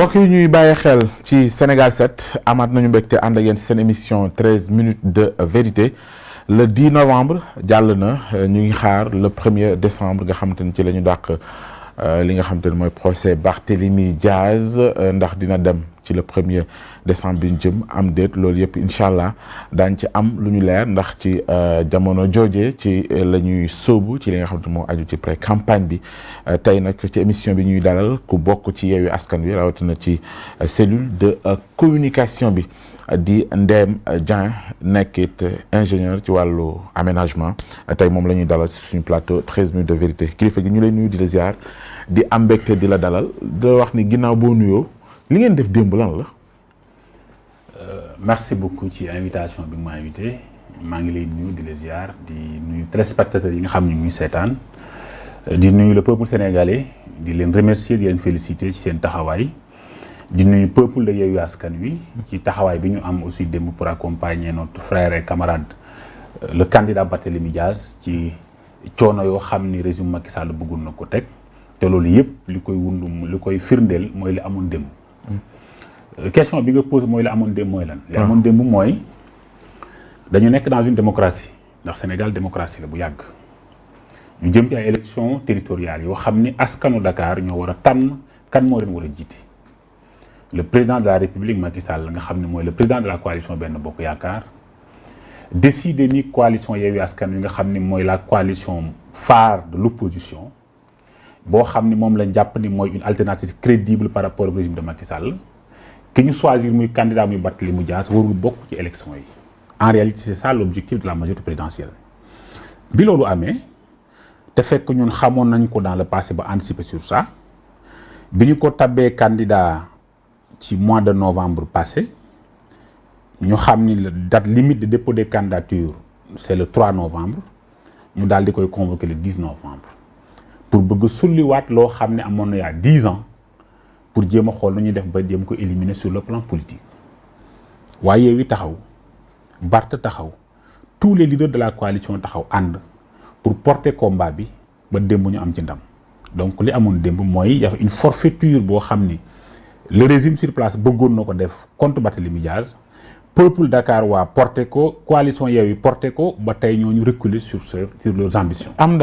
mbokk yi ñuy bàyyi xel ci Sénégal 7 amaat nañu mbégte ànd ak yéen seen émission 13 minutes de vérité le 10 novembre jàll na ñu ngi xaar le 1er décembre nga xamante ni ci la ñu dàq li nga xamante ni mooy procès Barthélémy Diaz ndax dina dem ci le 1er décembre bi ñu jëm am déet loolu yëpp incha allah daañ ci am lu ñu leer ndax ci jamono jooje ci la ñuy sóobu ci li nga xamante moo aju ci pré campagne bi tey nag ci émission bi ñuy dalal ku bokk ci Yewwi Askan Wi rawatina ci cellule de communication bi di Ndéme Dieng nekkit ingénieur ci wàllu aménagement tey moom la ñuy dalal si suñu plateau 13 minutes de vérité kilifa gi ñu lay nuyu di la ziar di am mbégte di la dalal di la wax ni ginnaaw boo nuyoo li ngeen def démb lan la. Merci beaucoup ci invitation bi ma invité maa ngi lay nuyu di la ziar di nuyu téléspectateurs yi nga xam ñu ngi seetaan di nuyu le peuple sénégalais di leen remercier di leen féliciter ci seen taxawaay di nuyu peuple de Yewwi Askan Wi ci taxawaay bi ñu am aussi démb pour accompagner notre frère et camarade le candidat Barthélémy Diaz ci coono yoo xam ni régime Macky Sall bëggoon na ko teg te loolu yëpp li koy wundum li koy firndeel mooy li amoon démb. Question bi nga posé mooy la amoon démb mooy lan. li amoon démb mooy dañu nekk dans une démocratie ndax Sénégal démocratie la bu yàgg ñu jëm ci ay élections territoriales yoo xam ni askanu Dakar ñoo war a tànn kan moo leen war a jiite. Le président de la République Macky Sall nga xam ne mooy le président de la coalition Benno Bokk Yaakaar décidé ni coalition Yewwi Askan Wi nga xam ni mooy la coalition phare de l'opposition boo xam ni moom lañ jàpp ni mooy une alternative crédible par rapport au régime de Macky Sall. ki ñu choisir muy candidat muy Barthélémy Diaz warul bokk ci élection yi en réalité c'est ça l'objectif de la majorité présidentielle bi loolu amee te fekk ñun xamoon nañ ko dans le passé ba anticiper sur ça bi ñu ko tabbee candidat ci mois de novembre passé ñu xam ni la date limite de dépôt des candidatures c'est le 3 novembre ñu daal di koy convoquer le 10 novembre pour bëgg sulliwaat loo xam ne amoon na yaa 10 ans pour jéem a xool nu ñuy def ba jéem ko éliminer sur le plan politique waaye Yewwi taxaw Barth taxaw tous les leaders de la coalition taxaw ànd pour porter combat bi ba démb ñu am ci ndam donc li amoon démb mooy y a une forfaiture boo xam ni le régime sur place bëggoon na ko def contre Barthélémy Diaz peuple Dakar waa porter ko coalition Yewwi porter ko ba tey ñoo ñu reculer sur leurs ambitions. am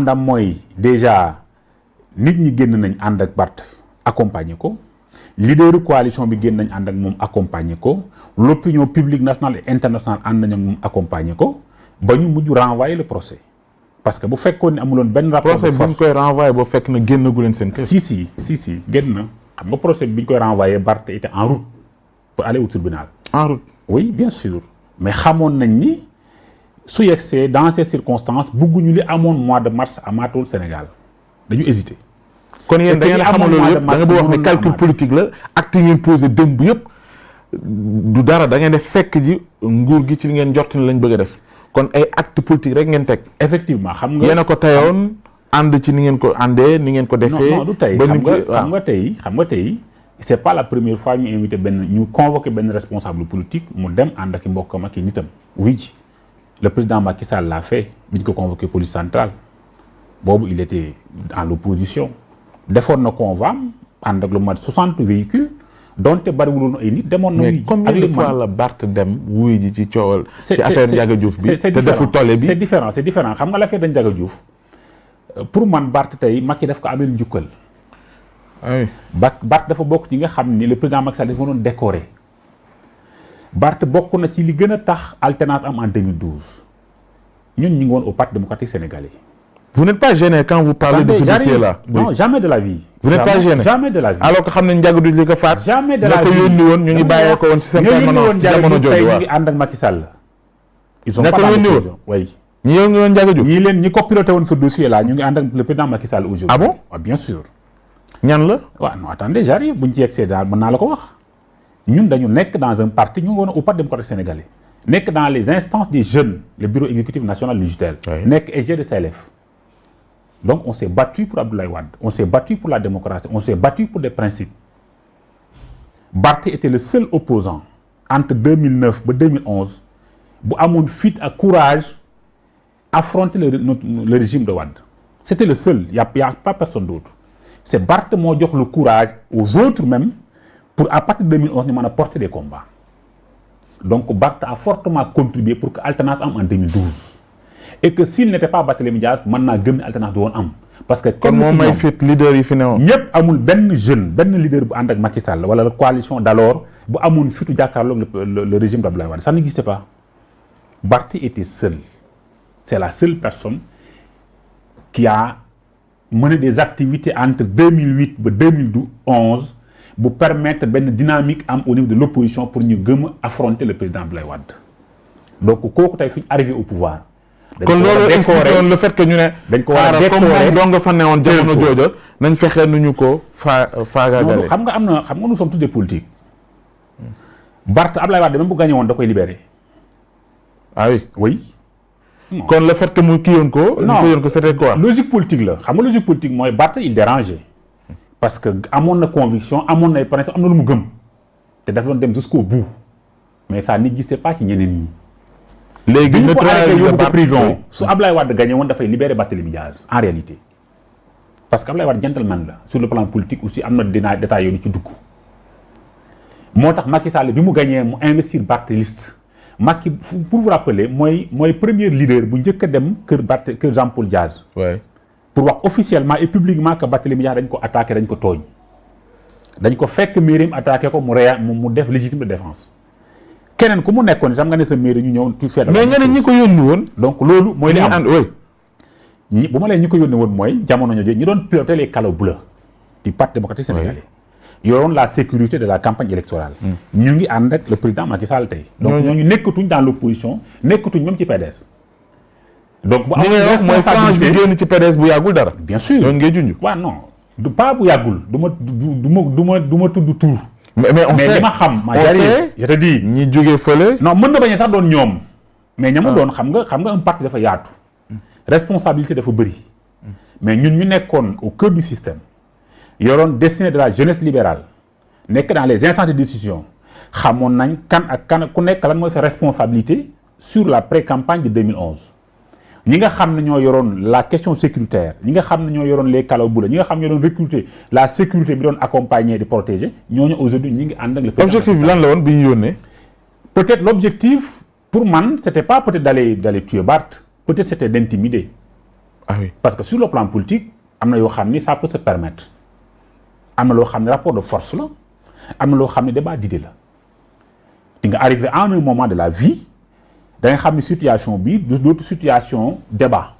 ndam mooy déjà nit ñi génn nañ ànd ak Barth accompagner ko leaderu coalition bi génn nañ ànd ak moom accompagner ko l'opinion publique nationale et internationale ànd nañ ak moom accompagner ko ba ñu mujj renvoyer le procès parce que bu fekkoon ne amuloon benn rapport de force procès bi ñu koy renvoyer boo fekk na génnagu leen seen kër. si génn na xam nga procès bi ñu koy renvoyer Barth était en route pour aller au tribunal. en route oui bien sûr mais xamoon nañ ni su yegsee dans ces circonstances bugguñu li amoon mois de mars amaatul Sénégal dañu hésiter. kon yéen da ngeen xamal loolu yëpp da nga bëgg wax ne calcul politique la acte yi ngeen posé démb yëpp du dara da ngeen def fekk ji nguur gi ci li ngeen jot ni lañ bëgg a def kon ay acte politique rek ngeen teg. effectivement xam nga yéen a ko tayoon ànd ci ni ngeen ko àndee ni ngeen ko defee. non du tey xam nga tey c'est pas la première fois ñu invité ñu convoqué benn responsable politique mu dem ànd ak i mbokkam ak i nitam. oui ji le président Macky Sall l'a fait bi ñu ko convoqué police centrale boobu il était dans l'opposition defoon na convoi ànd ak lu mat 60 véhicules donte bariwuloon ay nit demoon na. mais combien de fois la Barth dem wuy ji ci coowal. ci affaire Ndiaga Diouf bi te deful tolle bi. c'est différent xam nga l'affaire de Ndiaga Diouf pour man Barth tey Macky daf ko amee njukkal. oui Barth dafa bokk ci nga xam ni le président Macky Sall dafa doon décorer Barth bokk na ci li gën a tax alternance am en 2012 ñun ñu ngi woon au Parti démocratique sénégalais. Vous n'êtes pas gêné quand vous parlez de ce dossier-là? Non, jamais de la vie. Vous n'êtes pas gêné? Jamais de la vie. Alors que xam ne Ndiaga Diouf li ko faat. Jamais de la vie. ña ko yónni woon ñu ngi bàyyee ko woon ci seen permanence jamono jooju ñu ngi ànd ak Macky Sall. Ils ont ña pas ko dans yónni woon l'opposition. Oui. ñi yónni woon Ndiaga Diouf. ñi ko piloté woon ce dossier-là ñu ngi ànd ak le président Macky Sall aujourd'hui. Ah bon? Ah, bien sûr. ñan la? waaw non attendez j'arrive buñ ci yegsee daal mën naa la ko wax ñun dañu nekk dans un parti ñu ngi woon au Parti démocratique sénégalais nekk dans les instances des jeunes le bureau exécutif national du JDL. nekk SG de CLF. Donc on s'est battu pour Abdoulaye Wade, on s'est battu pour la démocratie, on s'est battu pour des principes. Barth était le seul opposant entre 2009 et 2011 bu amoon fit ak courage affronter le régime de Wade. C'était le seul, il y a pas personne d'autre. c'est Barth moo jox le courage aux autres même pour à partir de 2011 ñu mën a porter des combats donc Barth a fortement contribué pour que alternance am en 2012 et que s'il n'était pas Barthélémy Dias mën naa gëm ne alternance du woon am parce que kon moom may fit leader yi fi newoon ñëpp amul benn jeune benn leader bu ànd ak Macky Sall wala la coalition d'alors bu amoon fitu jàkkaarloog le régime d'Abdoulaye Wade ça n'existait pas Barth était seul c'est la seule personne qui a mené des activités entre 2008 ba 2011 bu permettre benn dynamique am au niveau de l'opposition pour ñu gëm a affronter le président Abdoulaye Wade donc kooku tey suñu arrivé au pouvoir. kon loolu expliqué le fait que ñu ne. dañ ko war a décorer doo nga fa newoon jamono jooja nañ fexe nu ñu ko faagaagale. xam nga nous sommes tous des politiques. Barth Abdoulaye Wade même bu gagné woon da koy libérer. ah oui oui. kon le fait que mu kiyoon ko. non kiyoon ko c'était quoi. logique politique la xam nga logique politique mooy Barth il dérangeait. parce que amoon na conviction amoon na principe am na lu mu gëm. te dafa doon dem jusqu'au bout. mais ça n'existait pas ci ñeneen ñi. léegi ñu ko arrêté yóbbu ko Barth prison su Abdoulaye Wade gagné woon dafay libérer Barthélémy Dias en réalité. parce que Abdoulaye Wade gentleman la sur le plan politique aussi am na détails yoonu ci dugg. moo tax Macky Sall bi mu gagné mu investir Barth liste. Macky pour vous rappeler mooy premier leader bu njëkk a dem kër Jean-Paul Diaz. ouais. pour wax officiellement et publiquement que Barthélémy Dias dañ ko attaqué dañ ko tooñ. dañ ko fekk mairie attaqué ko mu def légitime de défense. keneen ku mu nekkoon itam nga ne sa mairie ñu ñëw tu fais. mais nga ne ñi ko yónni woon. donc loolu mooy li am oui. bu ma leen ñi ko yónni woon mooy jamono ñooñu ñi doon piloter les calots bleus du parti démocratique sénégalais. yoroon la sécurité de la campagne électorale. ñu ngi ànd ak le président Macky Sall tey. donc ñooñu nekkatuñ dans l'opposition nekkatuñ même ci PDS. donc bu amul mooy frange bi génn ci PDS bu yàggul dara. bien sûr ñooñu ngay junj. waaw non du pas bu yàggul du ma tudd tur. mais on sait li ma xam ma jari je te dis. ñi jógee fële. non mën na bañ a sax doon ñoom. mais ñamu doon xam nga un parti dafa yaatu. responsabilité dafa bëri. mais ñun ñu nekkoon au cœur du système. yoroon destinée de la jeunesse libérale nekk dans les instances de décision xamoon nañ kan ku nekk lan mooy sa responsabilité sur la pré-campagne de 2011 ñi nga xam ne ñoo yoroon la question sécuritaire ñi nga xam ne ñoo yoroon les calots bleus ñi nga xam ne ñoo doon recruter la sécurité bi doon accompagner di protéger ñooñu aujourd'hui ñi ngi ànd ak le président. objectif bi lan la woon bi ñu yónnee. peut-être l'objectif pour man c'était pas peut-être d'aller tuer Barth peut-être c'était d'intimider. ah oui parce que sur le plan politique am na yoo xam ni ça peut se permettre. am na loo xam ne rapport de force la am na loo xam ne débat d'idée la di nga arrivé en un moment de la vie da nga xam ne situation bi d'autres situation débat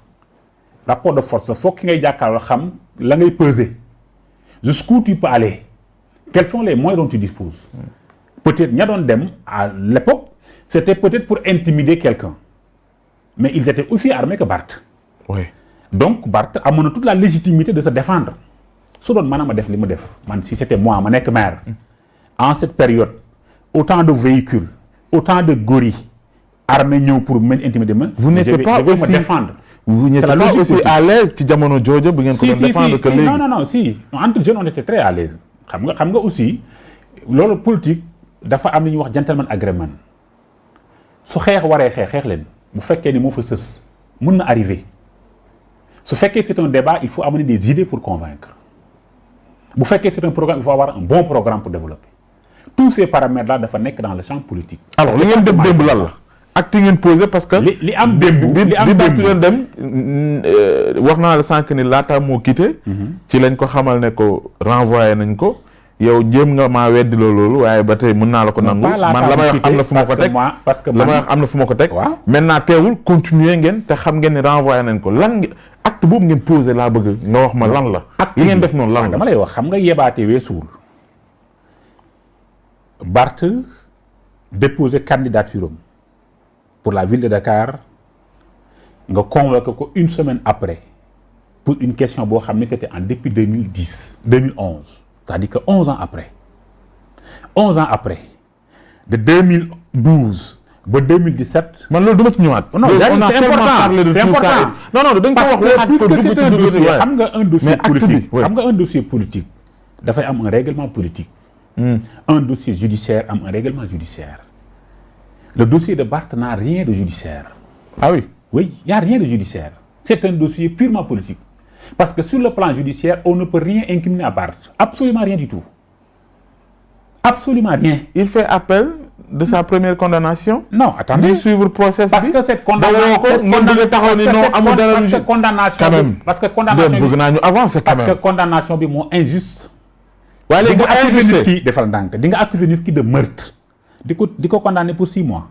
rapport de force la foog ki ngay jàkkaarloo xam la ngay peser jusqu'où tu peux aller quels sont les moyens dont tu disposes peut-être ña doon dem à l'époque c'était peut-être pour intimider quelqu'un mais ils étaient aussi armés que Barth. oui donc Barth amoon na toute la légitimité de se défendre. su doon maanaam a def li mu def man si c'était moi ma nekk maire en cette période autant de véhicules autant de gorilles armés ñëw pour mën intimider ma. vous n'étiez pas aussi me défendre. vous n'étiez pas aussi à l'aise ci jamono jooju bu ngeen ko doon défendre que léegi. non si entre jeunes on était très à l'aise xam nga aussi loolu politique dafa am li ñuy wax gentleman agreement su xeex waree xeex leen bu fekkee ni moo fa sës mën na arriver su fekkee c'est un débat il faut amener des idées pour convaincre. bu fekkee c'est un programme il faut avoir un bon programme pour développer tous ces paramètres là dafa nekk dans le champ politique. alors li ngeen def démb lan la acte ngeen posé parce que. li am démb dem wax naa la sànq ni laata moo quitté. ci lañ ko xamal ne ko renvoyé nañ ko yow jéem nga maa weddi loolu waaye ba tey mën naa la ko nangu. man la may wax am na fu ma ko teg parce que la may wax am na fu ma ko teg. maintenant teewul continuer ngeen te xam ngeen ni renvoyé nañ ko lan acte boobu ngeen posé laa bëgg nga wax ma lan la. li ngeen def noonu lan la dama lay wax xam nga yebaate weesuwul Barth déposé candidature am pour la ville de Dakar nga convoqué ko une semaine après pour une question boo xam ne c'était en depuis 2011 c'est-à-dire que 11 ans après de 2012 ba 2017. man loolu du ma ci ñëwaat. non c'est important non dañ ko wax puisque c'est un dossier xam nga un dossier politique xam nga un dossier politique dafay am un règlement politique. un dossier judiciaire am un règlement judiciaire. Le dossier de Barth n'a rien de judiciaire. Ah oui? Oui, il n'y a rien de judiciaire. C'est un dossier purement politique. Parce que sur le plan judiciaire, on ne peut rien incriminer à Barth. Absolument rien du tout. Absolument rien. Il fait appel de sa première condamnation. Non, attendez. Muy suivre process Parce bi. que cette condamnation, parce que condamnation bi moo injuste. waaye léegi accuser nit ki defal ndànk di nga accuser nit ki de meurtre. di ko condamner pour 6 mois.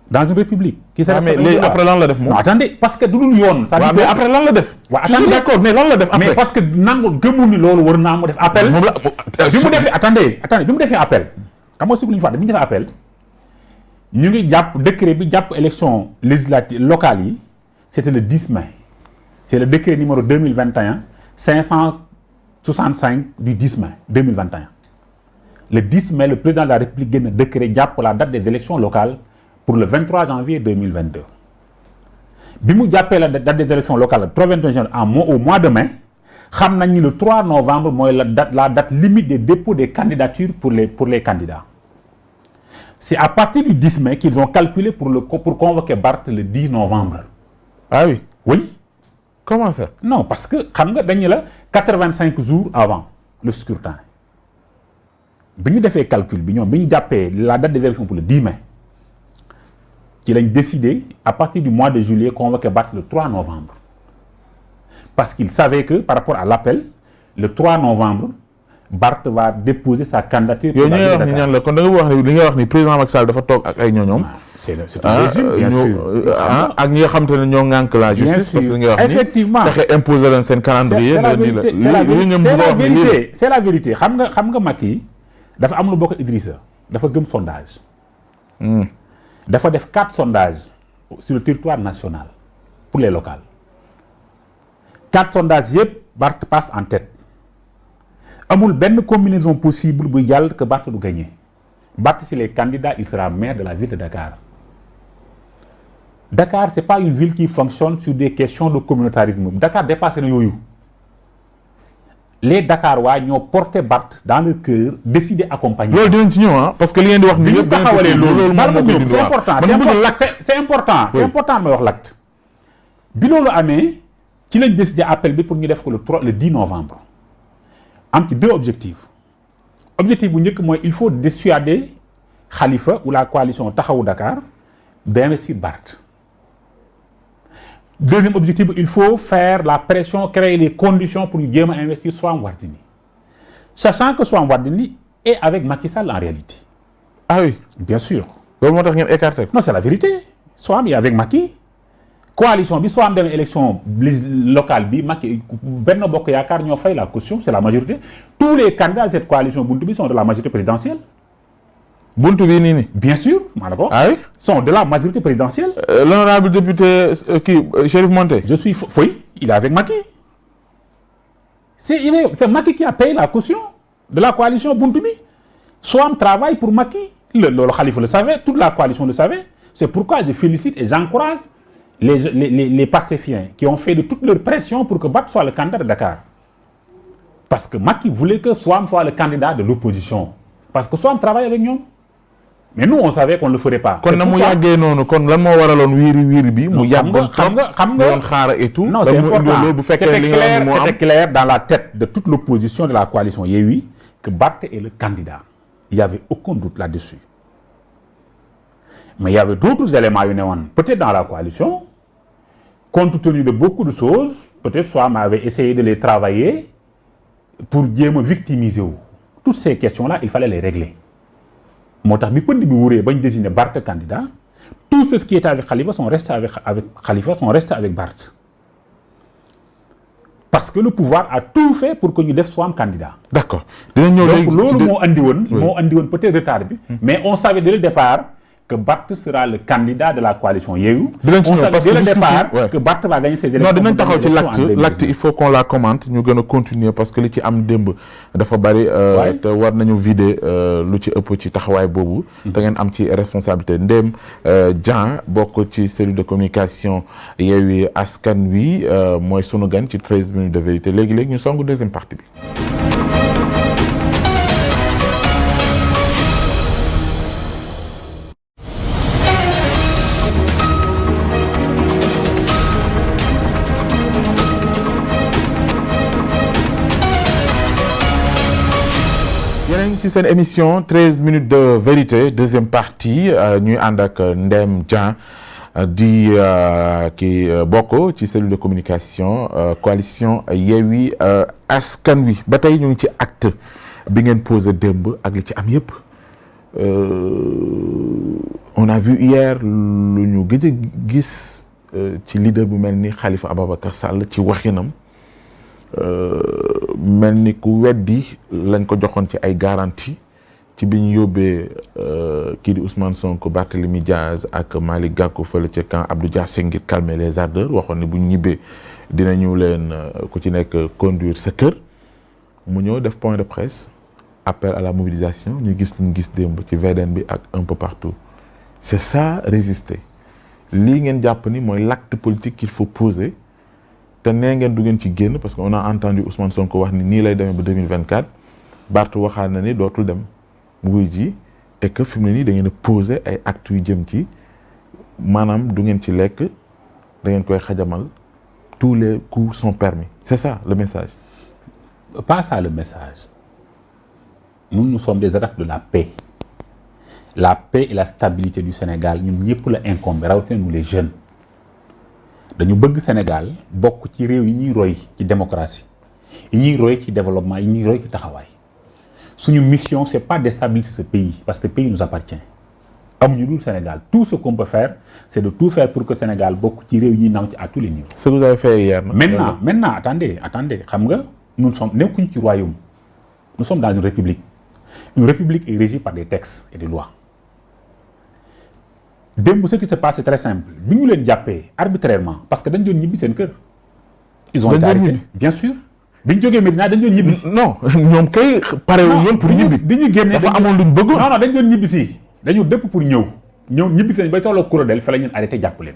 Dans une république. qui mais léegi après lan la def moom. non attendez parce que du dul yoon. waaw mais après lan la def. waaw je suis d'accord mais lan la def après. mais parce que nangu gëmul ni loolu war naa mu def appel. moom la bi mu defee attendez bi mu defee appel. xam nga si bu ñu fàtte bi ñu defee appel ñu ngi jàpp décret bi jàpp élection législative locale yi c'était le 10 mai. c'est le décret numéro 2021-565 du 10 mai 2021. Le 10 mai le président de la République génn décret jàpp la date des élections locales pour le 23 janvier 2022. bi mu jàppee la date des élections locales le 31 janvier au mois de mai xam nañ ni le 3 novembre mooy la date limite des dépôts des candidatures pour les candidats. C'est à partir du 10 mai qu'ils ont calculé pour convoquer Barth le 10 novembre. Ah oui. Oui. Comment ça? Non, parce que xam nga dañu la 85 jours avant le scrutin. bi ñu defee calcul bi ñoom bi ñu jàppee la date des élections pour le 10 mai ci lañ décidé à partir du mois de juillet convoquer Barth le 3 novembre. Parce qu'ils savaient que par rapport à l'appel le 3 novembre Barth va déposer sa candidature. pour la ville de Dakar. La kon da nga wax ni li nga wax ni président Macky Sall dafa toog ak ay ñoñom. C'est un régime bien sûr. ak ñi nga xam te ne ñoo ŋànk la justice. parce que li nga wax ni effectivement fexe imposer leen seen calendrier. c'est la vérité xam nga Macky dafa am lu bokk Idrissa dafa gëm sondage. dafa def 4 sondages sur le territoire national pour les locales. 4 sondages yëpp Barth passe en tête. amul benn combinaison possible buy jàll que Barth du gagner. Barth si les candidats il sera maire de la ville de Dakar. Dakar c'est pas une ville qui fonctionne sur des questions de communautarisme. Dakar dépassé na yooyu. Les Dakarois ñoo porté Barth dans le cœur décidé accompagner. loolu dinañ ci ñëw parce que li ngeen di wax nii yëpp taxawalee loolu c'est important may wax l'acte. bi loolu amee ci lañ décidé appel bi pour ñu def ko le 10 novembre. am ci 2 objectifs. Objectif bu njëkk mooy il faut dissuader Khalifa ou la coalition Taxawu Dakar d'investir Barth. Deuxième objectif, il faut faire la pression, créer les conditions pour ñu jéem a investir Soham Wardini. Sachant que Soham Wardini est avec Macky Sall en réalité. Ah oui. Bien sûr. loolu moo tax ngeen écarté. Non, c'est la vérité. Soham est avec Macky. Coalition bi Soham dem élection locale bi Macky Benno Bokk Yaakaar ñoo fay la caution, c'est la majorité. Tous les candidats de cette coalition buntu bi sont de la majorité présidentielle. buntu bi nii nii. Bien sûr, maa la ko wax. Ah oui. Sont de la majorité présidentielle. L'honorable député Chérif Monté. Je suis oui, il est avec Macky. C'est Macky qui a payé la caution de la coalition buntu bi. Soham travaille pour Macky. Le Khalifa le savait, toute la coalition le savait. C'est pourquoi je félicite et j'encourage les pastéfiens qui ont fait de toute leur pression pour que Barth soit le candidat de Dakar. Parce que Macky voulait que Soham soit le candidat de l'opposition. Parce que Soham travaille avec ñoom. Mais nous on savait qu'on ne le ferait pas. kon na mu yàggee noonu kon lan moo waraloon wiiri bi. mu yàggoon xam nga xaara et tout. non c'est important bu fekkee li nga wax c'était clair dans la tête de toute l'opposition de la coalition Yewwi que Barth est le candidat. Il y avait aucun doute là-dessus. Mais il y avait d'autres éléments yu ne woon peut-être dans la coalition compte tenu de beaucoup de choses peut-être Soham avait essayé de les travailler pour jéem a victimiser wu. Toutes ces questions-là il fallait les régler. moo tax bi pënd bi wuree bañ désigner Barth candidat tous ceux qui étaient avec Khalifa sont restés avec Khalifa sont restés avec Barth parce que le pouvoir a tout fait pour que ñu def Soham candidat. D'accord dinañ ñëw léegi donc loolu moo andi woon peut-être retard bi. mais on savait dès le départ que Barth sera le candidat de la coalition Yewwi. dinañ ci ñëw parce que dès le départ que Barth va gagner ses élections. non dinañ taxaw ci l'acte il faut qu'on la commente ñu gën a continuer parce que li ci am démb dafa bari. te war nañu vider lu ci ëpp ci taxawaay boobu. da ngeen am ci responsabilité Ndem Dieng bokk ci cellule de communication Yewwi Askan Wi mooy sunu gan ci 13 minutes de vérité léegi ñu songu deuxième partie bi. ci seen émission 13 minutes de vérité deuxième partie ñuy ànd ak Ndem Dieng di ki bokk ci cellule de communication coalition Yewwi Askan Wi ba tey ñu ngi ci acte bi ngeen posé démb ak li ci am yëpp on a vu hier lu ñu gëj a gis ci leader bu mel ni Khalifa Ababacar Sall ci waxinam mel ni ku weddi lañ ko joxoon ci ay garantie ci bi ñu yóbbee kii di Ousmane Sonko Barthélémy Diaz ak Malick Gakou fële ca camp Abdou Diassé ngir calmer les ardeurs waxoon ne bu ñu ñibbee dinañu leen ku ci nekk conduire sa kër mu ñëw def point de presse appel à la mobilisation ñu gis démb ci VDN bi ak un peu partout c'est ça résister lii ngeen jàpp ni mooy l'acte politique qu'il faut poser te nee ngeen du ngeen ci génn parce que on a entendu Ousmane Sonko wax ni nii lay demee ba 2024 Barth waxaat na ni dootul dem wuy ji et que fi mu ne nii da ngeen a poser ay actes yu jëm ci maanaam du ngeen ci lekk da ngeen koy xajamal tous les coups sont permis c'est ça le message. Pas ça le message. Nous sommes des adeptes de la paix. La paix et la stabilité du Sénégal ñun ñëpp la incombe rawatina nous les jeunes dañu bëgg Sénégal bokk ci réew yi ñuy roy ci démocratie yi ñuy roy ci développement yi ñuy roy ci taxawaay suñu mission c'est pas déstabiliser ce pays parce que ce pays nous appartient amuñu dul Sénégal tout ce qu'on peut faire c'est de tout faire pour que Sénégal bokk ci réew yi ñuy nangu ci à tous les niveaux. Ce que vous avez fait hier. Maintenant attendez xam nga nous sommes nekkuñu ci royaume nous sommes dans une république est régie par des textes et des lois. Démb ce qui se passe c'est très simple bi ñu leen jàppee arbitrairement parce que dañ doon ñibbi seen kër. ils ont été arrêtés bien sûr. bi ñu jógee Medina dañ doon ñibbi. non ñoom kay pare wu ñoom pour ñibbi. bi ñu génnee dafa amoon luñ bëggoon. non dañ doon ñibbi si dañu dëpp pour ñëw ñibbi seen bay tolloo Kuréel fa la ñu arrêté jàpp leen.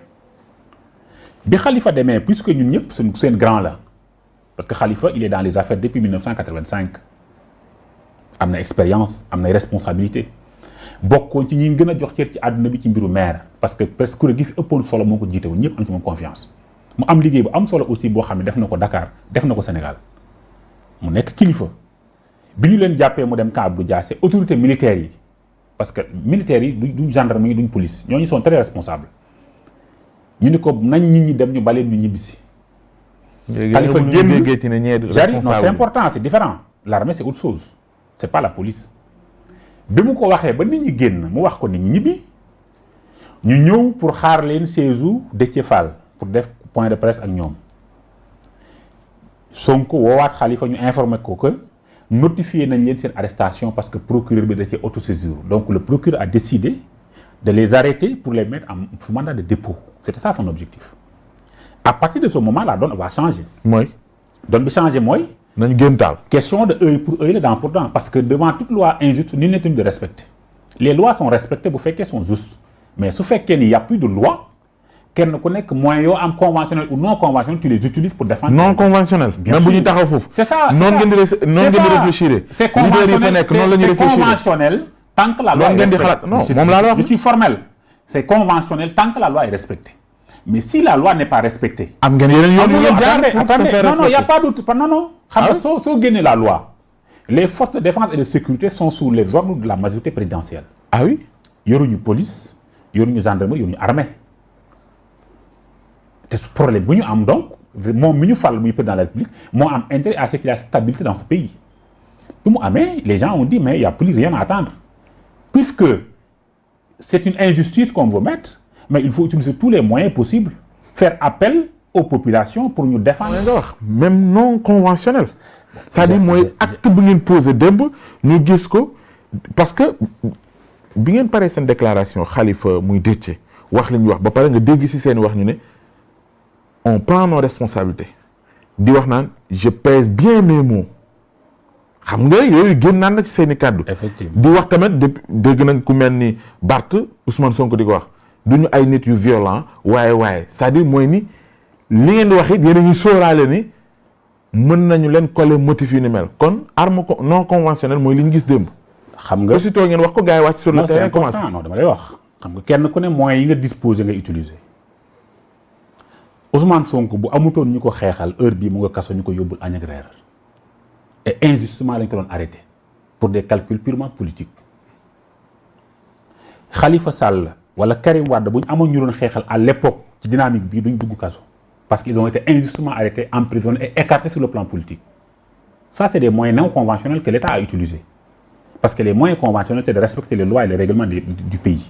bi Khalifa demee puisque ñun ñëpp seen grand la parce que Khalifa il est dans les affaires depuis 1985 am na expérience am na responsabilité. bokkoon ci ñi gën a jox cër ci àdduna bi ci mbiru maire parce que presque kuréel gi fi ëppoon solo moo ko jiite woon ñëpp am ci moom confiance mu am liggéey bu am solo aussi boo xam ne def na ko Dakar def na ko Sénégal mu nekk kilifa bi ñu leen jàppee mu dem camp Abdou Diassé autorité militaire yi parce que militaires yi duñ gendarmerie duñ police ñooñu sont très responsables ñu ni ko nañ nit ñi dem ñu baleen ñu ñibbisi. Khalifa génn non c'est important c'est différent l'armée c'est autre chose c'est pas la police. bi mu ko waxee ba nit ñi génn mu wax ko nit ñi ñibbi ñu ñëw pour xaar leen séjour Déthié Fall pour def point de presse ak ñoom Sonko woowaat Khalifa ñu informé ko que notifié nañ leen seen arrestation parce que procureur bi da cee autosaisir donc le procureur a décidé de les arrêter pour les mettre en mandat de dépôt c'était ça son objectif à partir de ce moment la donne va changer. mooy donne bi changer mooy. nañu gën taal. question de œil pour œil la dent pour dent parce que devant toute loi injuste nul n'est tenu de respecter les lois sont respectées bu fekkee sont justes mais su fekkee ni y a plus de loi kenn ku nekk moyens yoo am conventionnel ou non conventionnel tu les utilises pour défendre. non conventionnel. même bu ñu taxaw foofu. c'est ça noonu ngeen di réfléchir. c'est conventionnel tant que la loi est respectée. non moom laa la wax. je suis formel c'est conventionnel tant que la loi est respectée. Mais si la loi n'est pas respectée. am ngeen yeneen yoon yu ngeen jaar attendez non il y a pas d'autre non. xam nga soo génnee la loi les forces de défense et de sécurité sont sous les ordres de la majorité présidentielle. ah oui. yoruñu police yoruñu gendarmerie yoruñu armée te problème bu ñu am donc moom mi ñu fal muy président de la République moo am intérêt à ce qu'il y ait stabilité dans ce pays. bi mu amee les gens ont dit mais il y a plus rien à attendre puisque c'est une injustice qu'on veut mettre. Mais il faut utiliser tous les moyens possibles faire appel aux populations pour ñu défendre. même non conventionnel. c'est-à-dire mooy acte bu ngeen posé démb ñu gis ko parce que bi ngeen paree seen déclaration Khalifa muy Déthié wax li ñu wax ba pare nga dégg ci seen wax ñu ne on prend nos responsabilités di wax naan je pèse bien mes mots xam nga yooyu génn naan na ci seen i kàddu. effectivement di wax tamit dégg nañ ku mel ni Barth Ousmane Sonko di ko wax. duñu ay nit yu violent waaye c'est-à-dire mooy ni li ngeen di wax it yéen a ngi sóoraale ni mën nañu leen coller motif yu ni mel kon arme non conventionnelle mooy li ñu gis démb. xam nga aussitôt ngeen wax ko gars yi wàcc sur le terrain commencé. non dama lay wax xam nga kenn ku ne moyens yi nga disposer ngay utiliser Ousmane Sonko bu amutoon ñu ko xeexal heure bii mu nga kaso ñu ko yóbbul añ ak reer et injustement lañ ko doon arrêté pour des calculs purement politiques Khalifa Sall wala Karim Wade bu ñu amoon ñu doon xeexal à l'époque ci dynamique bi duñ dugg kaso parce qu'ils ont été injustement arrêtés, emprisonnés et écartés sur le plan politique. Ça, c'est des moyens non conventionnels que l'État a utilisés. Parce que les moyens conventionnels, c'est de respecter les lois et les règlements du pays.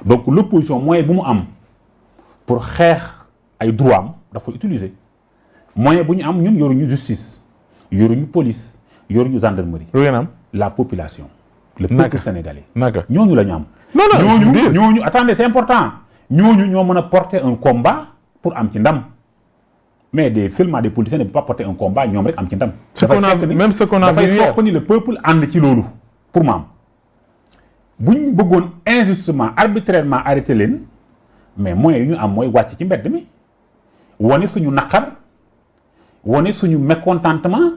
Donc, l'opposition, moyen bu mu am pour xeex ay droits am dafa utiliser moyen bu ñu am ñun yoruñu justice yoruñu police yoruñu gendarmerie. lu ngeen am la population. le peuple sénégalais. naka ñooñu la ñu am. non ñooñu attendez c'est important ñooñu ñoo mën a porter un combat pour am ci ndam mais seulement des politiciens ne peuvent pas porter un combat ñoom rek am ci ndam. même ce qu'on a vu dafay fekk ni le peuple ànd ci loolu pour ma am bu ñu bëggoon injustement arbitrairement arrêté leen mais moyens yu ñu am mooy wàcc ci mbedd mi wane suñu naqar wane suñu mécontentement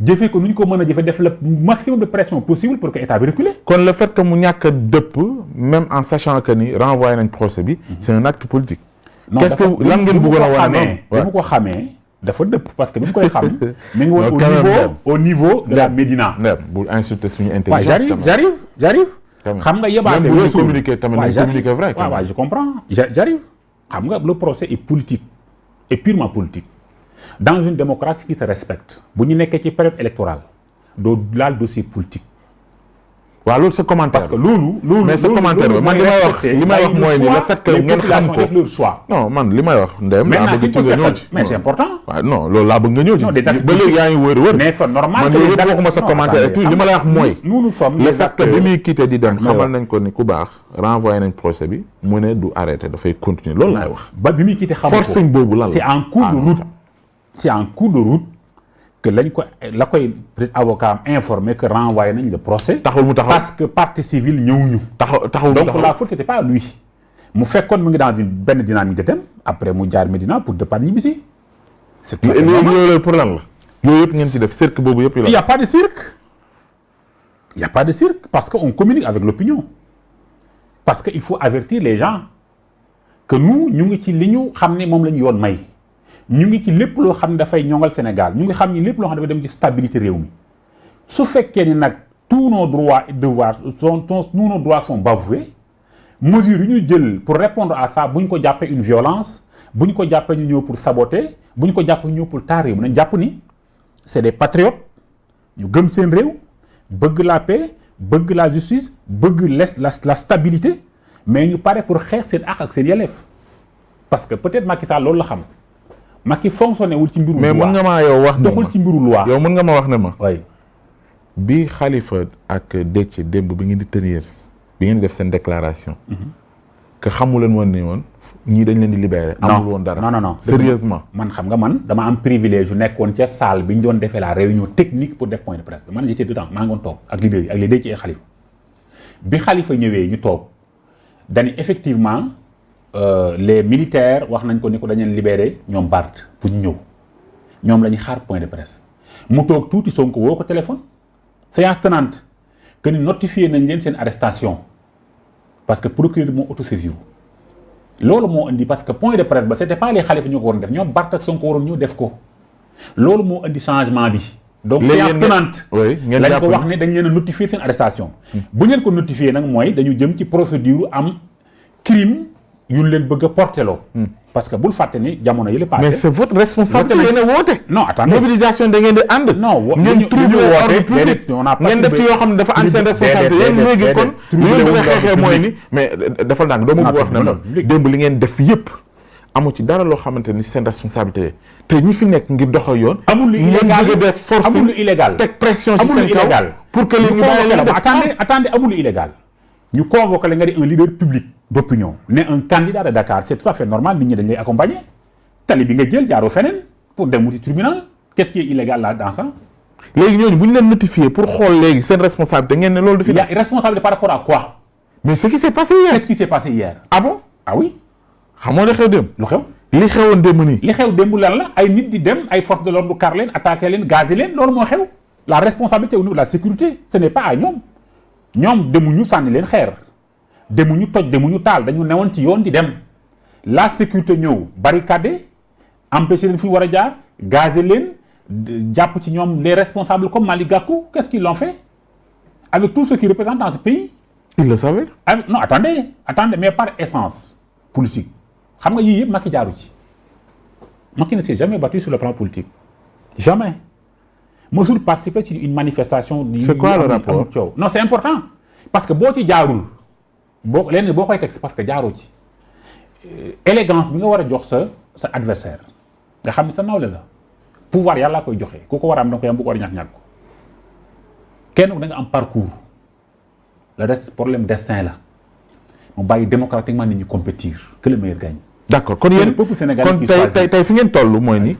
jëfee ko nu ñu ko mën a jëfee def le maximum de pression possible pour que état bi reculer. kon le fait que mu ñàkk a dëpp même en sachant que ni renvoyé nañ procès bi. c'est un acte politique. non qu'est-ce que lan ngeen bëggoon a wane noonu bi mu ko xamee dafa dëpp parce que bi mu koy xam. mi ngi woon au niveau de la Médina. bu insulter suñu intelligence. j'arrive xam nga yebaate weesu communiquer tamit nañ communiquer vrai. waaw je comprends j'arrive xam nga le procès est politique et purement politique. Dans une démocratie qui se respecte bu ñu nekkee ci période électorale doo laal dossier politique. waaw loolu c'est commentaire parce que loolu. mais ce commentaire man li may wax mooy ni le fait que ngeen xam ko def leur choix. non man li may wax ndeyam laa bëgg ci nga ñëw ci. mais c'est important. waaw non loolu laa bëgg nga ñëw ci. ba léegi yaa ngi wër. mais c'est normal man yooyu yëpp waxuma sa commentaire et tout li ma lay wax mooy. nous sommes le fait que bi muy quitté di dem xamal nañ ko ni ku baax renvoyé nañ procès bi mu ne du arrêté dafay continuer loolu laay wax. ba bi muy quitté xam ko forcing boobu lan la. c'est en cours de route. c'est en cours de route que lañ ko la koy avocat am informé que renvoyé nañ le procès. taxul mu taxaw parce que partie civile ñëwuñu. taxul donc la faute c'était pas lui. mu fekkoon mu ngi dans une benn dynamique de dem après mu jaar Médina pour départ ñibbisi. c'est tout à fait normal loolu pour lan la. yooyu yëpp ngeen ci def cirque boobu yëpp. il y a pas de cirque. il y a pas de cirque parce que on communique avec l'opinion. parce que il faut avertir les gens que nous ñu ngi ci li ñu xam ne moom la ñu yoon may. ñu ngi ci lépp loo xam ne dafay ñoŋal Sénégal ñu ngi xam ni lépp loo xam ne dafay dem ci stabilité réew mi su fekkee ni nag tous nos droits et devoirs tous nos droits sont bafoués mesures yu ñu jël pour répondre à ça bu ñu ko jàppee une violence bu ñu ko jàppee ñu ñëw pour saboter bu ñu ko jàppee ñu ñëw pour taar réew mi nañ jàpp ni c'est des patriotes ñu gëm seen réew bëgg la paix bëgg la justice bëgg la stabilité mais ñu pare pour xeex seen àq ak seen yelleef parce que peut-être Macky Sall loolu la xam. Macky fonctionné wul ci mbiru loi mais mën nga maa yow wax ne doxul ci mbiru loi yow mën nga ma wax ne ma. oui. bi Khalifa ak Déthié démb bi ngeen di tenir bi ngeen di def seen déclaration. que xamu leen woon ni woon ñii dañ leen di libérer. amul woon dara non sérieusement man xam nga man dama am privilège yu nekkoon ca salle bi ñu doon defee la réunion technique pour def point de presse bi man j'étais dedans maa ngi woon toog ak leader yi ak les Déthié et Khalifa bi Khalifa ñëwee ñu toog dañu effectivement. Les militaires wax nañ ko ni ko dañ leen libéré ñoom Barth pour ñu ñëw ñoom la ñuy xaar point de presse mu toog tuuti Sonko woo ko téléphone séance tenante que ni notifié nañ leen seen arrestation parce que procureur moo autosaisir loolu moo indi parce que point de presse ba c'était pas les Khalifa ñoo ko waroon def ñoom Barth ak Sonko waroon ñëw def ko loolu moo indi changement bi. donc séance tenante lañ ko wax ne dañ leen a notifié seen arrestation. bu ngeen ko notifié nag mooy dañu jëm ci procédure am crime. yu leen bëgg a porteloo. parce que bul fàtte ni jamono yële passé. mais c'est votre responsabilité yéen a woote. non attendez mobilisation da ngeen di ànd. non ngeen trouvé ordre public ngeen def ci yoo xam ne dafa ànd seen responsabilité yéen léegi kon. li ngeen bëgg a xeexee mooy ni mais dafa ndànk doo ma bëgg wax ne ma démb li ngeen def yëpp amu ci dara loo xamante ni seen responsabilité te ñi fi nekk ngir doxal yoon. amul lu illégal ngeen bëgg a def force amul lu illégal teg pression ci seen kaw pour que li ñu bàyyi leen def attendez amul lu illégal ñu convoqué la nga di un leader public d'opinion ne un candidat de Dakar c'est tout à fait normal nit ñi dañ lay accompagner tali bi nga jël jaaroo feneen pour dem wuti tribunal qu'est-ce qui est illégal là dans ça. léegi ñooñu bu ñu leen notifié pour xool léegi seen responsabilité ngeen ne loolu du fi. il y a responsabilité par rapport à quoi. mais ce qui s'est passé hier. qu'est-ce qui s'est passé hier. ah bon ah oui. xamoo li xew démb. lu xew. li xewoon démb nii. li xew démb lan la ay nit di dem ay forces de l'ordre kar leen attaquer leen gazer leen loolu moo xew la responsabilité au niveau de la sécurité ce n'est pas à ñoom ñoom demuñu sànni leen xeer. demuñu toj demuñu taal dañu newoon ci yoon di dem la sécurité ñëw barricade empêcher leen fi ñu war a jaar gazer leen jàpp ci ñoom les responsables comme Malick Gakou qu'est-ce qu'ils l'ont fait avec tout ce qu'ils représentent dans ce pays. il le savait. Non attendez mais par essence politique xam nga yii yëpp Macky jaaru ci Macky ne s'est jamais battu sur le plan politique jamais mësul participer ci une manifestation. c'est quoi le rapport coow non c'est important parce que boo ci jaarul boo koy teg parce que jaaroo ci élégance bi nga war a jox sa adversaire nga xam ne sa nawle la pouvoir yàlla koy joxe ku ko war a am da nga koy am bu ko war a ñàkk ko kenn da nga am parcours le reste problème destin la mu bàyyi démocratiquement nit ñi compétir que le meilleur gagne. d'accord kon yéen kon tey fi ngeen toll mooy ni.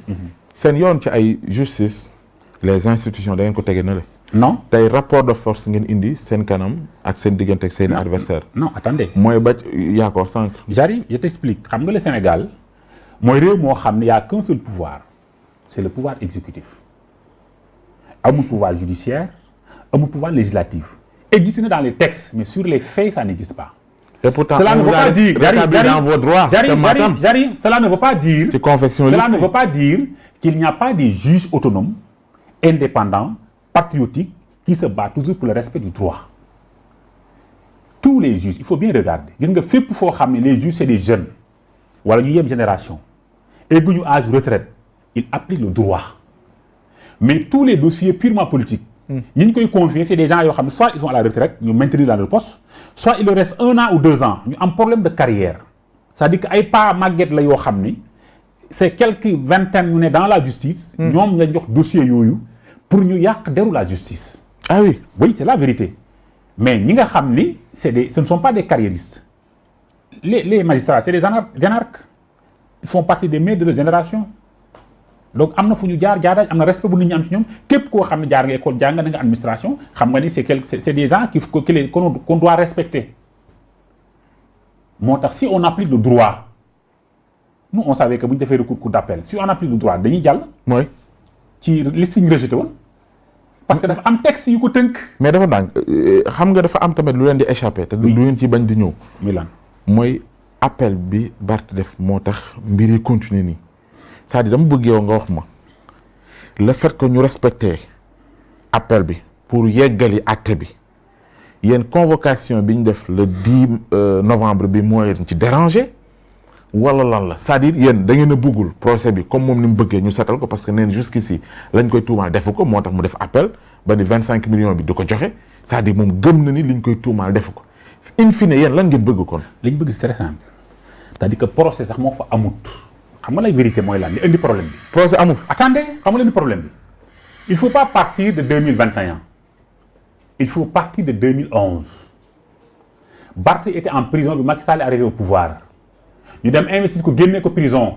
seen yoon ci ay justice les institutions da ngeen ko tege na le. non tey rapport de force ngeen indi seen kanam ak seen diggante ak seen adversaire. non attendez. mooy ba yaa ko wax sànq. j'arrive je t'explique xam nga le Sénégal mooy réew moo xam ne y a qu'un seul pouvoir c'est le pouvoir exécutif amul pouvoir judiciaire amul pouvoir législatif existe na dans les textes mais sur les faits ça n'existe pas. et pourtant cela ne veut pas dire dans vos droits. j'arrive cela ne veut pas dire. ci confection cela ne veut pas dire qu'il n'y a pas des juges autonomes indépendants patriotiques qui se battent toujours pour le respect du droit. Tous les juges il faut bien regarder gis nga fépp foo xam ne les juges c'est des jeunes wala ñu yem génération egguñu âge retraite ils appliquent le droit mais tous les dossiers purement politiques. ñi ñu koy confier c'est des gens yoo xam ne soit ils sont à la retraite ñu maintenir dans leur poste soit il leur reste 1 an ou 2 ans ñu am problème de carrière c'est-à-dire que ay pas màgget la yoo xam ni c'est quelques vingtaines ñu ne dans la justice. ñoom nga jox dossier yooyu pour ñu yàq deru la justice. ah oui oui c'est la vérité mais ñi nga xam ni ce ne sont pas des carriéristes les magistrats c'est des énarques ils font partie des meilleurs de leur génération. donc am na fu ñu jaar am na respect bu nit ñi am ci ñoom képp koo xam ne jaar nga école jàng nga administration xam nga ni c'est des gens qu'on doit respecter moo tax si on applique le droit nous on savait que bu ñu defee recours cour d'appel si on applique le droit dañuy jàll. mooy ci liste ñu rejeté woon parce que dafa am texte yu ko tënk. mais dafa dànk xam nga dafa am tamit lu leen di échappé. te du ngeen ci bañ di ñëw. muy lan mooy appel bi Barth def moo tax mbir yi continuer nii. c'est-à-dire dama bëgg yow nga wax ma le fait que ñu respecté appel bi pour yeggali acte bi yéen convocation bi ñu def le 10 novembre bi moo leen ci dérangé wala lan la c'est-à-dire yéen da ngeen a bëggul procès bi comme moom ni mu bëggee ñu setal ko parce que neen jusqu'ici lañ koy tuumaal defu ko moo tax mu def appel ba ni 25 millions bi du ko joxe c'est-à-dire moom gëm na ni liñ koy tuumaal defu ko in fine yéen lan ngeen bëgg kon. li ñu bëgg c'est très simple c'est-à-dire que procès sax moo fa amut. xam nga lay vérité mooy lan li indi problème bi. procès amul. attendez xam nga leen problème bi il faut pas partir de 2021 il faut partir de 2011 Barth était en prison bi Macky Sall est arrivé au pouvoir ñu dem investir ko génne ko prison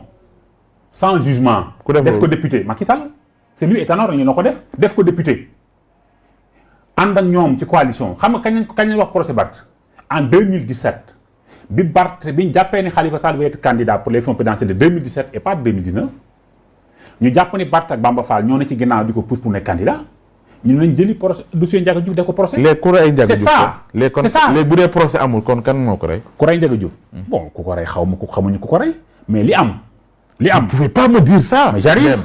sans jugement. def ko député Macky Sall c'est lui et Tanor ñu ko def ko député ànd ak ñoom ci coalition xam nga kañ lañ wax procès Barth en 2017. bi Barth bi ñu jàppee ni Khalifa Sall va être candidat pour l'élection présidentielle de 2017 et pas de 2019 ñu jàpp ni Barth ak Bamba Fall ñoo ne ci ginnaaw di ko pousse pour nekk candidat ñu ne nañ jëli procès dossier Ndiaga Diouf def ko procès. léegi ku rey Ndiaga Diouf c'est ça léegi bu dee procès amul kon kan moo ko rey. ku rey Ndiaga Diouf. bon ku ko rey xaw ma ku xamuñu ku ko rey mais li am. vous pouvez pas me dire ça. mais j'arrive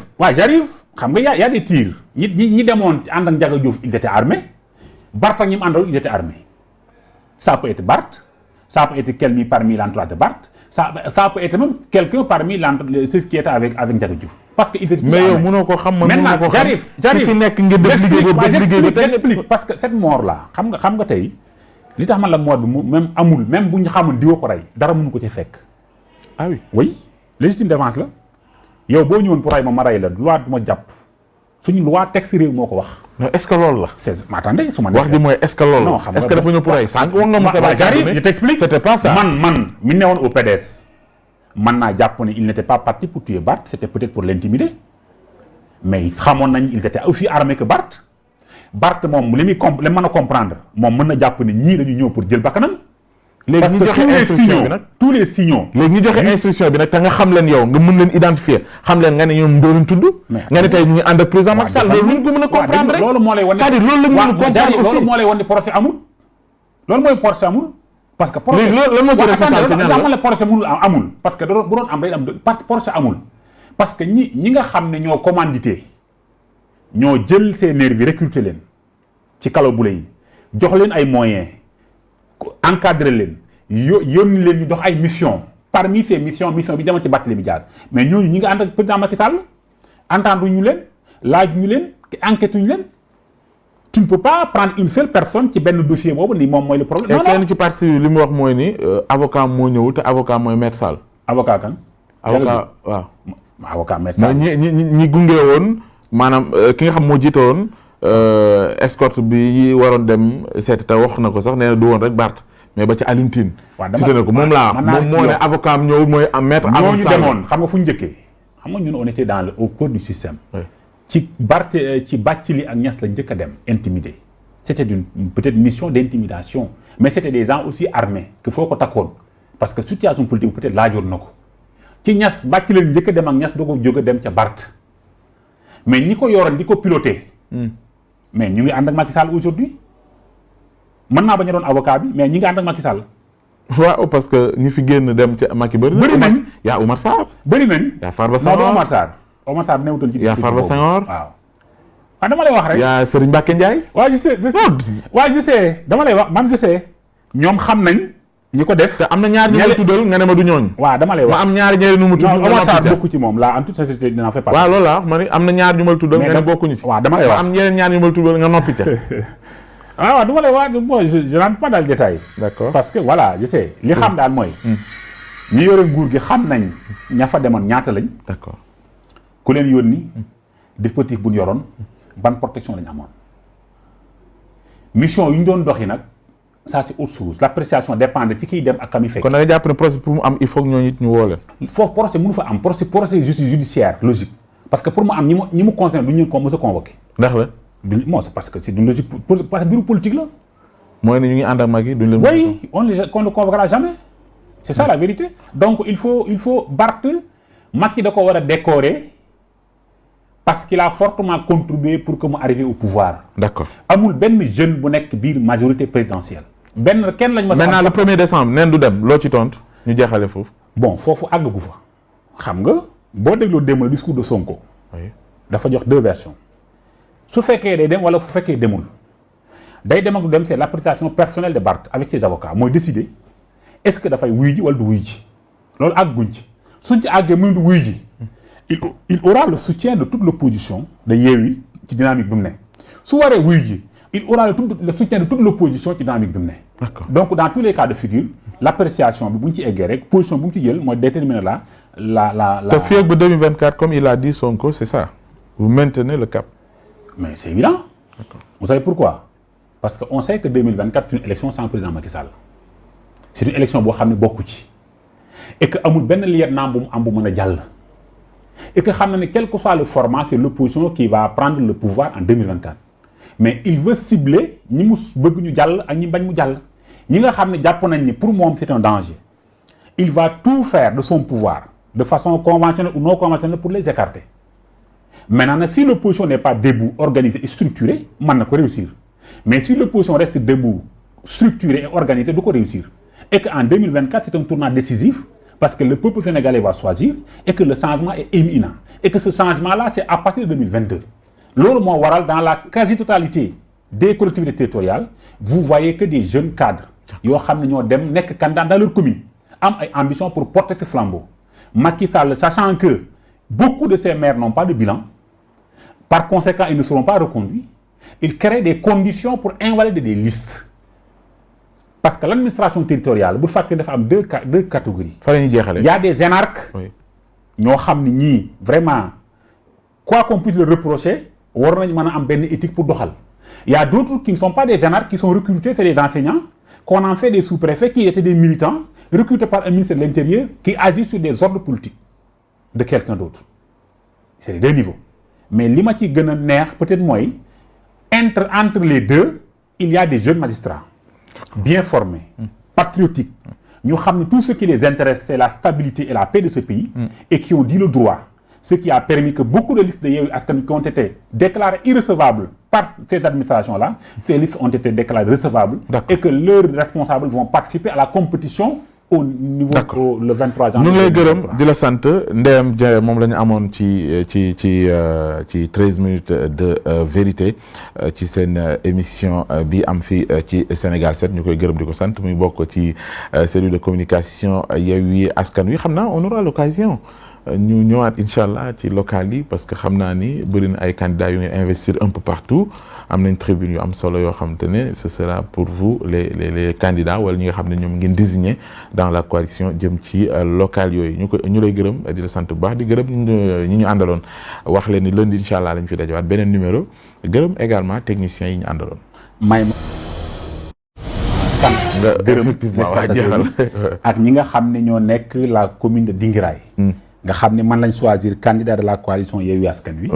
xam nga y a des tirs ñi demoon ànd ak Ndiaga Diouf ils étaient armés Barth ak ñi mu àndal ils étaient armés ça peut être Barth. Ça peut être quelqu'un parmi l'entourage de Barth, ça peut être même quelqu'un parmi ceux qui étaient avec Ndiaga Diouf. Parce que il était mais yow mënoo ko xam maintenant j'arrive fi nekk ngeen def j'explique parce que cette mort là xam nga tey li tax man la mort bi même amul même bu ñu xamul diwa ko rey dara mënu ko ci fekk. ah oui oui légitime défense la yow boo ñëwoon pour rey ma rey la loi du ma jàpp suñu loi texte réew moo ko wax. non est-ce que loolu la. mais attendez su ma wax ji mooy est-ce que loolu la. non xam nga est-ce que dafa ñëw pour ay sànq wax nga ma. j'arrive je t'explique c'était pas ça. man mi newoon au PDS man naa jàpp ne il n'était pas parti pour tuer Barth c'était peut-être pour l'intimider mais xamoon nañ ils étaient aussi armés que Barth moom li mën a comprendre moom mën na jàpp ne ñii dañu ñëw pour jël bakkanam. léegi ñu joxe instruction bi nag tous les signaux. léegi ñu joxe instruction bi nag te nga xam leen yow nga mën leen identifier xam leen nga ne ñoom doo leen tudd. nga ne tey ñu ngi ànd ak président Macky Sall loolu ñu ko mën a comprendre rek. loolu moo lay wan ne c'est-à-dire loolu la ñu mën a comprendre aussi loolu moo lay wan ne procès amul. loolu mooy procès amul. parce que procès léegi lan moo ci responsabilité ñan la procès mënul amul parce que bu doon am day am procès amul parce que ñi nga xam ne ñoo commandité ñoo jël ces nervis recruter leen ci kalo bu yi jox leen ay moyens encadrer leen yónni leen ñu dox ay mission parmi ces mission bi demoon ci Barthélémy Dias mais ñooñu ñi nga ànd ak président Macky Sall entendre ñu leen laaj ñu leen enquête ñu leen tu ne peux pas prendre une seule personne ci benn dossier boobu ni moom mooy le problème. non kenn ci parti civil li mu wax mooy ni avocat moo ñëwul te avocat mooy Maître Sall. avocat kan. avocat waaw. avocat Maître Sall. ñi gunge woon maanaam ki nga xam moo jiite woon escorte bi waroon dem seeti te wax na ko sax nee na du woon rek Bart mais ba ci Alioune Tine. waaw cité na ko moom laa moom moo ne avocat am ñëwul mooy Maître Alioune Sall. ñooñu demoon xam nga fu ñu njëkkee xam nga ñun on était au cœur du système. ci Bathily ak Niass la njëkk a dem intimidé c'était peut-être mission d'intimidation mais c'était des gens aussi armés que foo ko takkoon parce que situation politique peut-être laajoon na ko ci Niass Bathily la njëkk a dem ak Niass doo ko jóg a dem ca Barth mais ñi ko yoroon di ko piloté mais ñu ngi ànd ak Macky Sall aujourd'hui mën naa bañ a doon avocat bi mais ñi ngi ànd ak Macky Sall. waaw parce que ñi fi génn dem ci Macky bëri nañ yaa Oumar Sarr bëri nañ yaa Farba Senghor Omar Sarr newutoon ci yaa Farba Senghor waaw dama lay wax rek yaa Serigne Mbacké Ndiaye waaw je sais dama lay wax man je sais ñoom xam nañ ñi ko def te am na ñaar ñu ma tuddal nga ne ma du ñooñ waaw dama lay wax ma am ñaari ñeneen ñu mu tudd Omar Sarr bokku ci moom là en toute sincérité dinaa fait partie waaw loolu la ma ni am na ñaar ñu ma tuddal nga ne bokkuñu ci waaw dama lay wax ma am ñeneen ñaar ñu ma tuddal nga noppi ca waaw dama lay wax bon je rentre pas dans le détail d'accord parce que voilà je sais li xam daal mooy ñi yore nguur gi xam nañ ña fa demoon ñaata lañ d'accord ku leen yónni dispositif bu ñu yoroon ban protection lañ amoon mission yu ñu doon doxi nag ça c'est autre chose l'appréciation dépend ci kiy dem ak ka muy fekk. kon da nga jàpp ne procès pour mu am il faut que ñooñu it ñu woo leen. foofu procès mënu fa am procès justice judiciaire logique parce que pour mu am ñi mu concerné du ñu ko mës a convoqué. ndax la. bon c'est parce que c'est une logique parce que bureau politique la. mooy ne ñu ngi ànd ak Macky duñ leen. oui on ne convoquera jamais. c'est ça la vérité donc il faut Barth Macky da ko war a décorer. parce qu'il a fortement contribué pour que mu arrive au pouvoir. d'accord amul benn jeune bu nekk biir majorité présidentielle. kenn lañ ma. maintenant le 1er décembre neen du dem loo ci tontu ñu jeexale foofu. bon foofu àggagu fa. xam nga boo dégloo démb le discours de Sonko. oui dafa jox deux versions. su fekkee day dem wala su fekkee demul. day dem ak du dem c'est l'appréciation personnelle de Barth avec ses avocats mooy décider est-ce que dafay wuy ji wala du wuy ji loolu àgguñ ci suñ ci àggee mënu du wuy ji. il aura le soutien de toute l'opposition de Yewwi ci dynamique bi mu ne su waree wuy ji il aura le soutien de toute l'opposition ci dynamique bi mu ne. d'accord donc dans tous les cas de figure l'appréciation bi bu ñu ci eggee rek position bu ñu ci jël mooy déterminer la. te fii ak ba 2024 comme il a dit Sonko c'est ça vous maintenez le cap. mais c'est évident. d'accord vous savez pourquoi parce que on sait que 2024 c'est une élection sans président Macky Sall c'est une élection boo xam ne bokku ci et que amul benn lieutenant bu mu am bu mën a jàll. et que xam na ne quel que soit le format c'est l'opposition qui va prendre le pouvoir en 2024 mais il veut cibler ñi mu bëgg ñu jàll ak ñi bañ mu jàll ñi nga xam ne jàpp nañ ni pour moom c'est un danger il va tout faire de son pouvoir de façon conventionnelle ou non conventionnelle pour les écarter maintenant nag si l'opposition n'est pas debout organisée et structurée mën na ko réussir mais si l'opposition reste debout structurée et organisée du ko réussir et que en 2024 c'est un tournant décisif parce que le peuple sénégalais va choisir et que le changement est imminent et que ce changement-là c'est à partir de 2022 loolu moo waral dans la quasi-totalité des collectivités territoriales vous voyez que des jeunes cadres yoo xam ne ñoo dem nekk candidat dans leur commune am ay ambition pour porter ce flambeau Macky Sall sachant que beaucoup de ces maires n'ont pas de bilan par conséquent ils ne seront pas reconduits il crée des conditions pour invalider des listes parce que l'administration territoriale bu fàttee dafa am deux catégories. fa la ñuy jeexale. il y a des énarques. ñoo xam ne ñii vraiment quoi qu'on puisse le reprocher war nañ mën a am benn éthique pour doxal. il y a d'autres qui ne sont pas des énarques qui sont recrutés c'est des enseignants qu'on en fait des sous-préfets qui étaient des militants recrutés par un ministre de l'Intérieur qui agit sur des ordres politiques de quelqu'un d'autre. c'est les deux niveaux mais li ma ci gën a neex peut-être mooy entre les deux il y a des jeunes magistrats. bien formés, patriotiques, ñu xam ne tout ce qui les intéresse c'est la stabilité et la paix de ce pays et qui ont dit le droit, ce qui a permis que beaucoup de listes de Yewwi Askan Wi qui ont été déclarées irrecevables par ces administrations-là, ces listes ont été déclarées recevables et que leurs responsables vont participer à la compétition au niveau le 23 janvier. ñu ngi lay gërëm di la sant Ndeyam Dieng moom la ñu amoon ci 13 minutes de vérité ci seen émission bi am fii ci Sénégal 7 ñu koy gërëm di ko sant muy bokk ci cellule de communication Yewwi Askan Wi xam naa on aura l'occasion ñu ñëwaat incha allah ci local yi parce que xam naa ni bëri na ay candidats yu ngi investir un peu partout am nañ tribune yu am solo yoo xamante ne ce sera pour vous les candidats wala ñi nga xam ne ñoom ngeen désigné dans la coalition jëm ci local yooyu ñu lay gërëm di la sant bu baax di gërëm ñi ñu àndaloon wax leen ni lundi incha allah lañ fi dajawaat beneen numéro gërëm également techniciens yi ñu àndaloon. may ma sant gërëm ak ñi nga xam ne ñoo nekk la commune de Dingiraay. nga xam ne man lañ choisir candidat de la coalition Yewwi Askan Wi.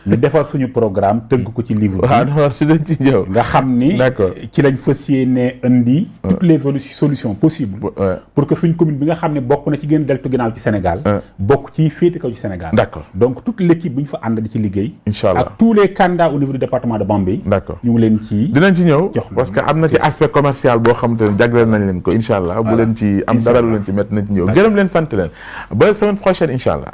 ñu defar suñu programme tënk ko ci livre bi. waaw si dañ ci ñëw. nga xam ni ci lañ fas yéene indi. toutes les solutions possibles. pour que suñ commune bi nga xam ne bokk na ci gën a deltu ginnaaw ci Sénégal. bokk ci féete kaw ci Sénégal. d'accord donc toute l'équipe bu ñu fa ànd di ci liggéey. incha allah ak tous les candidats au niveau du département de Bambey. d'accord ñu ngi leen ci. dinañ ci ñëw parce que am na ci aspect commercial boo xamante ne jagleel nañ leen ko incha allah. bu leen ci am dara lu leen ci métti nañ ci ñëw gërëm leen sant leen ba semaine prochaine incha allah.